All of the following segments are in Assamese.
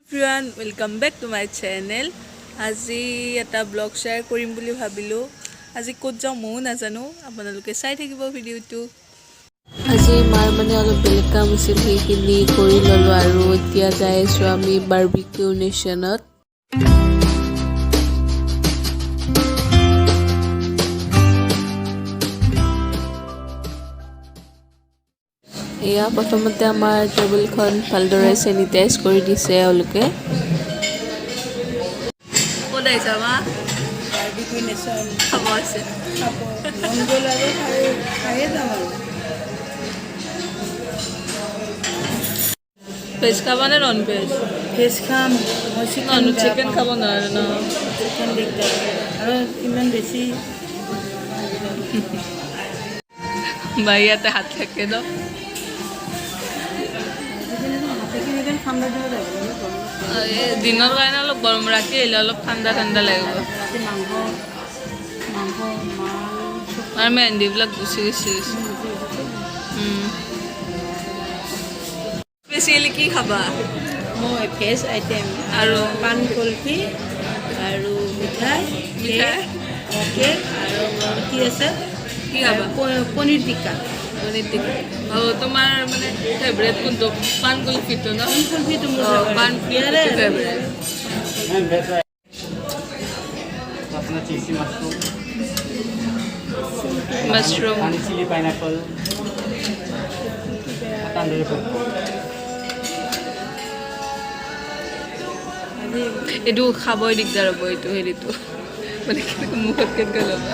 Everyone welcome back to my channel. আজি এটা ব্লগ শ্বেয়াৰ কৰিম বুলি ভাবিলোঁ। আজি ক'ত যাওঁ ময়ো নাজানো, আপোনালোকে চাই থাকিব ভিডিঅ'টো। আজি মাৰ মানে অলপ বেলেগ কাম আছিল, সেইখিনি কৰি ল'লোঁ আৰু এতিয়া যাই আছোঁ আমি বাৰ্বিকিউ নেশ্যনত। এয়া প্ৰথমতে আমাৰ টেবুলখন ভালদৰে চেনিটাইজ কৰি দিছে এওঁলোকে। ক'ত আহিছা মা? বাৰ্বিকিউ নেশ্যন খাব আছে। খাব মন গ'ল আৰু খায়ে যাম আৰু। ভেজ খাবা নে নন ভেজ? ভেজ খাম, মই চিকেন খাব নোৱাৰো ন। চিকেন দিগদাৰ আৰু ইমান বেছি বাই ইয়াতে হাত থাকে ন। হাতেখিনি ঠাণ্ডা দিব লাগিব। দিনৰ কাৰণে অলপ গৰম, ৰাতি আহিলে অলপ ঠাণ্ডা ঠাণ্ডা লাগিব। ৰাতি মাংস মাংস মাছ আৰু মেহেন্দিবিলাক গুচি গৈছে। স্পেচিয়েলি কি খাবা? মই ভেজ আইটেম আৰু পান কুলফি আৰু মিঠাই কেক আৰু কি আছে কি খাবা? পনীৰ টিক্কা। তোমাৰ মানে ফেভৰেট কোনটো? পান কুলফিটো ন? পান কুলফিটো মোৰ পান কুলফি ফেভৰেট। अपना cheesy mushroom mushroom honey chilli pineapple tandoori food এইটো খাবই দিগদাৰ হ'ব, এইটো হেৰিটো মানে মুখত কেনেকৈ ল'বা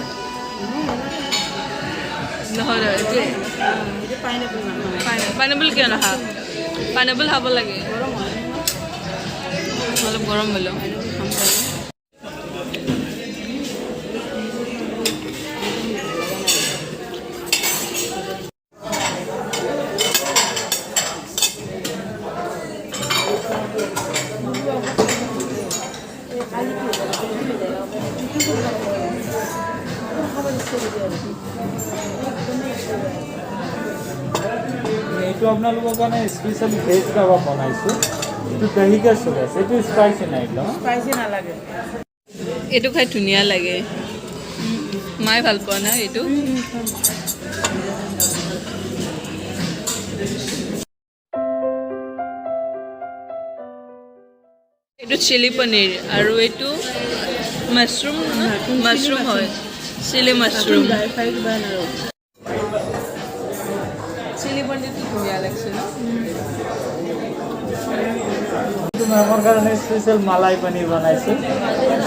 নহয় নহয় এইটোৱে পাইনাপল কিয় নাখাওঁ? পাইনাপল খাব লাগে, অলপ গৰম হ'লেও। এইটো আপোনালোকৰ কাৰণে স্পেচিয়েলি ভেজ কাবাব বনাইছোঁ। এইটো দহিকা চুপ আছে, এইটো স্পাইচি নাই একদম। স্পাইচি নালাগে। এইটো খাই ধুনীয়া লাগে, মায়ে ভাল পোৱা না এইটো। এইটো চিলি পনীৰ আৰু এইটো মাছৰুম মাছৰুম হয়, চিলি মাছৰুম। ড্ৰাই ফ্ৰাই কিবা আৰু চিলি পনীৰটো ধুনীয়া লাগিছে ন। এইটো মেমৰ কাৰণে স্পেচিয়েল মালাই পনীৰ বনাইছোঁ,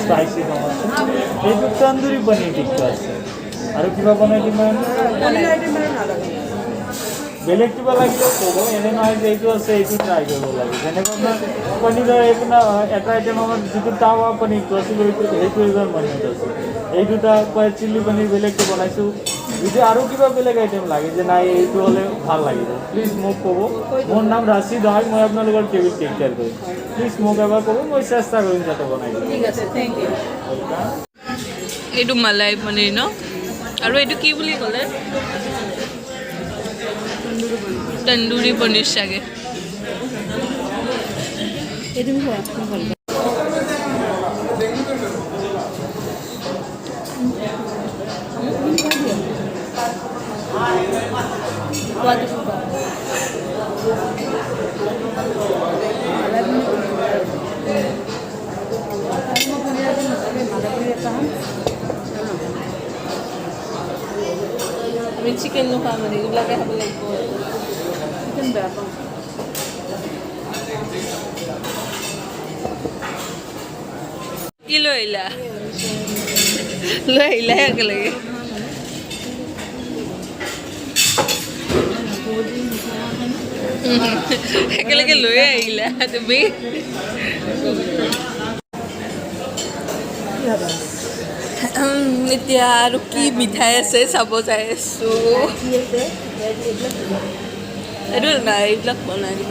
স্পাইচি বনাইছোঁ। এইটো তন্দুৰী পনীৰ টিক্কা আছে আৰু কিবা বনাই দিম বেলেগ কিবা লাগিলেও ক'ব, এনে নহয় যে এইটো আছে এইটো ট্ৰাই কৰিব লাগে। যেনেকৈ আপোনাৰ পনীৰৰ আপোনাৰ এটা আইটেম আমাৰ যিটো টাৱা পনীৰটো আছিল সেইটো এইবাৰ পনীৰত আছে। এই দুটা চিলি পনীৰ বেলেগকৈ বনাইছোঁ। যদি আৰু কিবা বেলেগ আইটেম লাগে যে নাই এইটো হ'লে ভাল লাগিব, প্লিজ মোক ক'ব। মোৰ নাম ৰাছিদ হয়, মই আপোনালোকৰ টেবিল টেক কেয়াৰ কৰিম। প্লিজ মোক এবাৰ ক'ব, মই চেষ্টা কৰিম যাতে বনাই দিম। ঠিক আছে, থেংক ইউ। এইটো মালাই পনীৰ ন, আৰু এইটো কি বুলি ক'লে? তন্দুৰী পনীৰ চাগে। এইটো ভাল পাওঁ। আমি চিকেন নোখোৱা মানে এইবিলাকে খাব লাগিব। চিকেন বেয়া পাওঁ। কি লৈ আহিলা? লৈ আহিলাহে একেলগে। একেলগে লৈ আহিলা তুমি। এতিয়া আৰু কি মিঠাই আছে চাব যাই আছো। এইটো নাই, এইবিলাক বনাই দিব।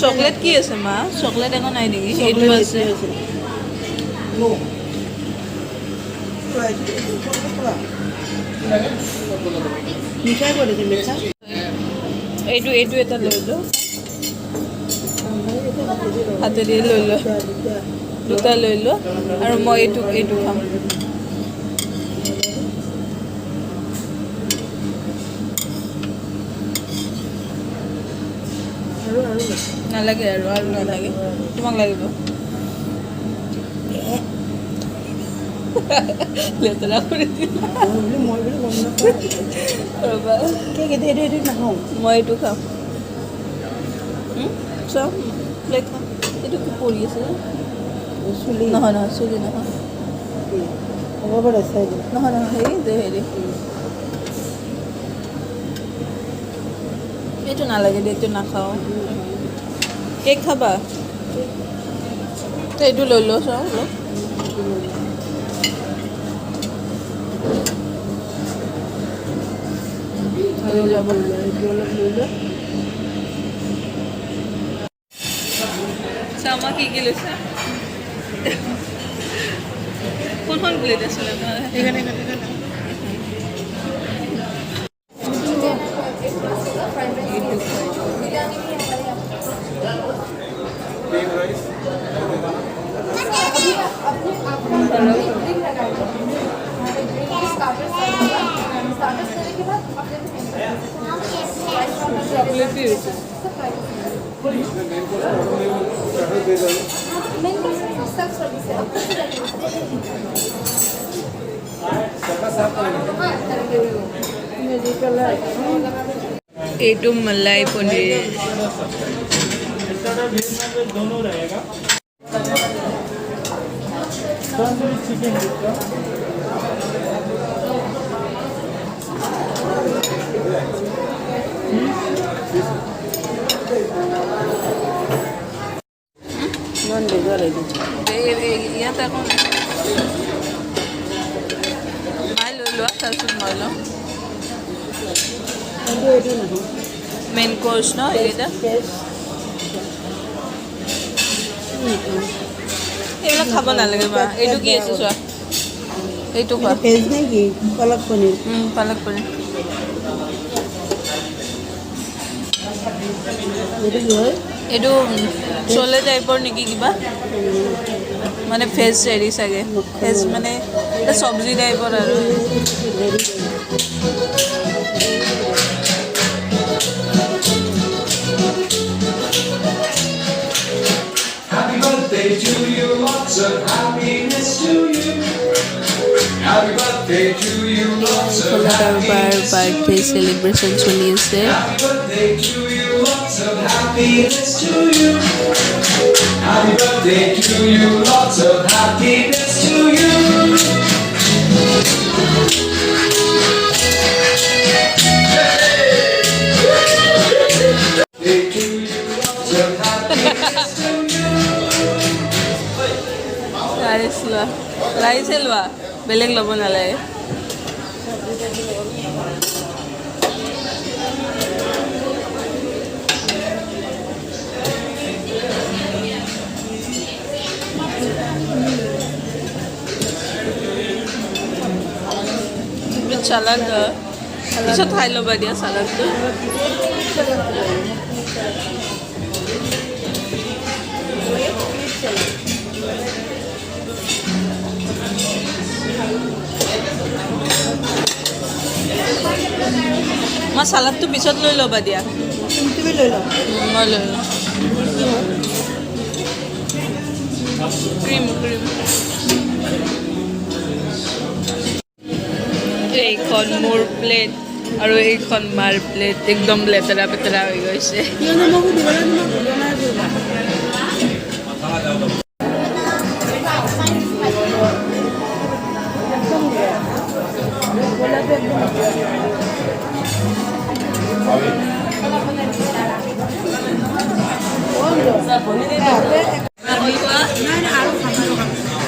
চকলেট কি আছে মা? চকলেট একো নাই নেকি? এইটো আছে। মিঠাই করে দিন মিঠা এইটো এটা লৈ লো হাতেদি লৈ লো দুটা লৈ লো আৰু মই এইটো খাম নালাগে আৰু নালাগে তোমাক লাগিব লেতেৰা কৰি দিলা ৰ'বা মই এইটো খাম চাওঁ প্লেট খাম এইটো কি পৰি আছে নহয় চুলি নহয় হেৰি এইটো নালাগে দে এইটো নাখাওঁ কেক খাবা এইটো লৈ লো চাওঁ অলপ চামা কি লৈছা কোনখন প্লেট আছিলে এখানে चॉकलेट भी এইটো मलाई पनीर दोनों रहेगा तंदूरी चिकन टिक्का ইয়াত আকৌ মাই লৈ লোৱা তাৰপিছত মই লওঁ মেইন কোৰ্চ ন এইকেইটা এইবিলাক খাব নালাগে বা এইটো কি আছে চোৱা এইটো খোৱা ভেজ নেকি পালক পনীৰ পালক পনীৰ এইটো কি হয় এইটো চলে টাইপৰ নেকি কিবা মানে ভেজ হেৰি চাগে ভেজ মানে এটা চব্জি টাইপৰ আৰু Happy birthday to you, lots of happiness to you. Happy birthday to you, lots of happiness. Birthday celebration চলি আছে Happy birthday to you, lots of happiness to you. Happy birthday to you, lots of happiness to you. Birthday to you, lots of happiness to you. ৰাইছে লোৱা বেলেগ ল'ব নালাগে চালাড পিছত খাই ল'বা দিয়া চালাডটো মই চালাডটো পিছত লৈ ল'বা দিয়া তুমি লৈ লওঁ মই লৈ লওঁ ক্ৰীম এইখন মোৰ প্লেট আৰু এইখন মাৰ প্লেট একদম লেতেৰা পেতেৰা হৈ গৈছে কিয়নো মোক দিবলৈ তোমাক বনাই দিবা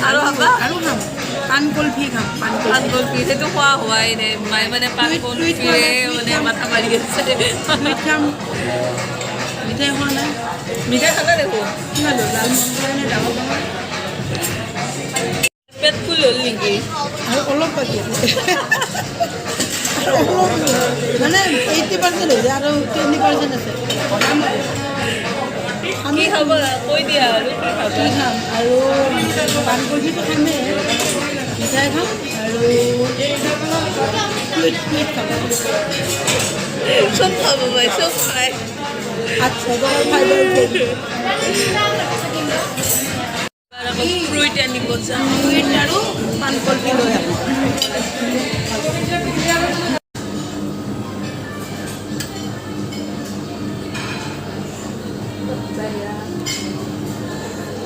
আৰু খাবা আৰু খাম পান কুলফি খাম পান কুলফি সেইটো খোৱা হোৱাই নাই মায়ে মানে পান কুলফিৰে মানে মাথা মাৰি আছে মিঠাই খাম মিঠাই খোৱা নাই মিঠাই খালা দেখোন কিমান লাল মন্দিৰ ডাঙৰ ডাঙৰ পেট ফুল হ'ল নেকি আৰু অলপ বাকী আছে মানে 80% হৈছে আৰু 20% আছে কি খাব কৈ দিয়া আৰু কি খাবা কি খাম আৰু পানকবিটো খামেই মিঠাই খাম আৰু প্লেট খাম চব খাব পাই চব খাই 800 টকাৰ ফাইদা উঠে আকৌ ফ্ৰুইট আনিব যাম প্লেট আৰু পানকবি লৈ আহোঁ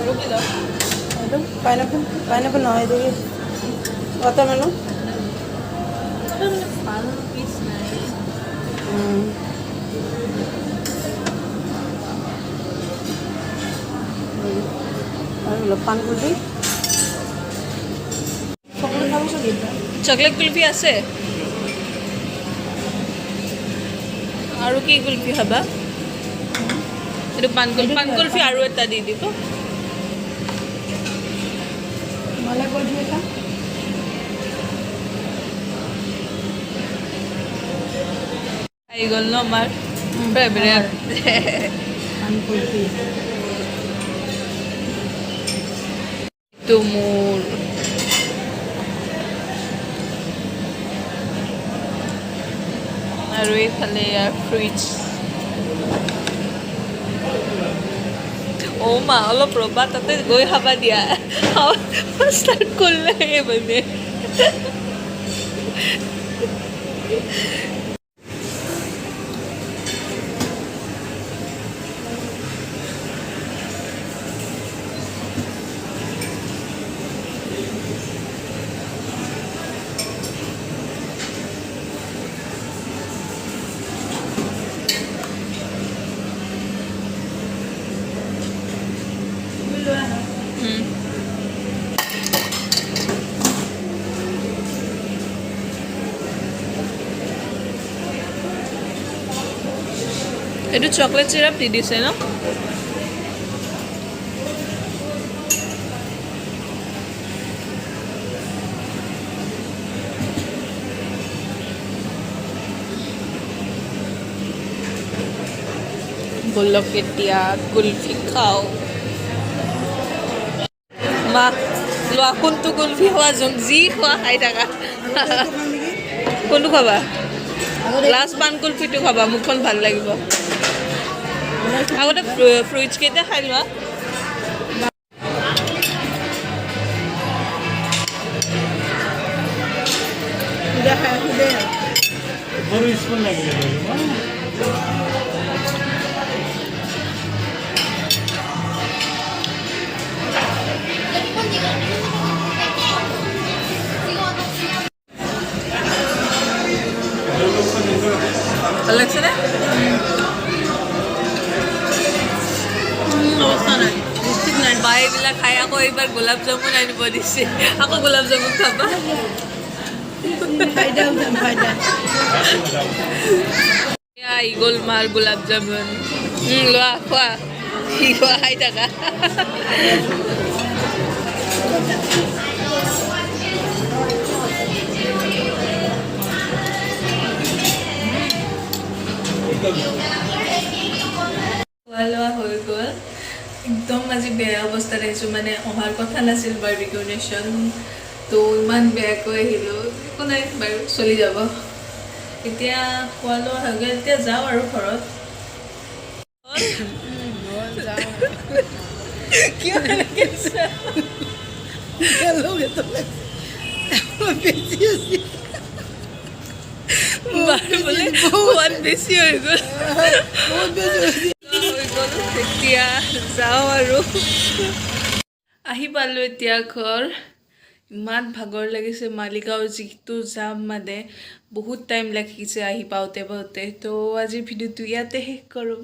আৰু কি লওঁ এইটো পাইনাপল নহয় এইটো কি ৱাটাৰমেলন ভাল পিচ নাই আৰু পানকবি সকলো খাব চাগে চকলেট কুলফি আছে আৰু কি কুলফি খাবা এইটো পান কুলফি আৰু এটা দি দিব মালাই কলফি খাম আহি গ'ল ন আমাৰ ফেভৰেট পানকবি এইটো মোৰ আৰু এইফালে ইয়াৰ ফ্ৰুইটছ অ' মা অলপ ৰ'বা তাতে গৈ খাবা দিয়া ষ্টাৰ্ট কৰিলে মানে এইটো চকলেট চিৰাপ দি দিছে ন বলক এতিয়া কুলফি খাওঁ মা লোৱা কোনটো কুলফি খোৱা যি খোৱা খাই থাকা কোনটো খাবা লাষ্ট পান কুলফিটো খাবা মুখখন ভাল লাগিব আগতে ফ্ৰুইটছ কেইটা খাই লোৱা সৰু স্পুন লাগিলে ভাল লাগছে নে অৱস্থা নাই বাই এইবিলাক খাই আকৌ এইবাৰ গোলাপ জামুন আনিব দিছে আকৌ গোলাপ জামুন খাবা ফাইদা উঠাম ফাইদা আহি গ'ল মাৰ গোলাপ জামুন লোৱা খোৱা কি খোৱা খাই থাকা খোৱা লোৱা হৈ গ'ল একদম আজি বেয়া অৱস্থাত আহিছোঁ মানে অহাৰ কথা নাছিল বাৰ্বিকিউ নেশ্যন তো ইমান বেয়াকৈ আহিলোঁ একো নাই বাৰু চলি যাব এতিয়া খোৱা লোৱা হৈ গ'ল এতিয়া যাওঁ আৰু ঘৰত কিয় এনেকৈ আছা? বাৰ বোলে সোৱাদ বেছি হৈ গ'ল এতিয়া যাওঁ আৰু আহি পালোঁ এতিয়া ঘৰ ইমান ভাগৰ লাগিছে মালিগাঁও যিটো যাম মানে বহুত টাইম লাগিছে আহি পাওঁতে তো আজিৰ ভিডিঅ'টো ইয়াতে শেষ কৰোঁ।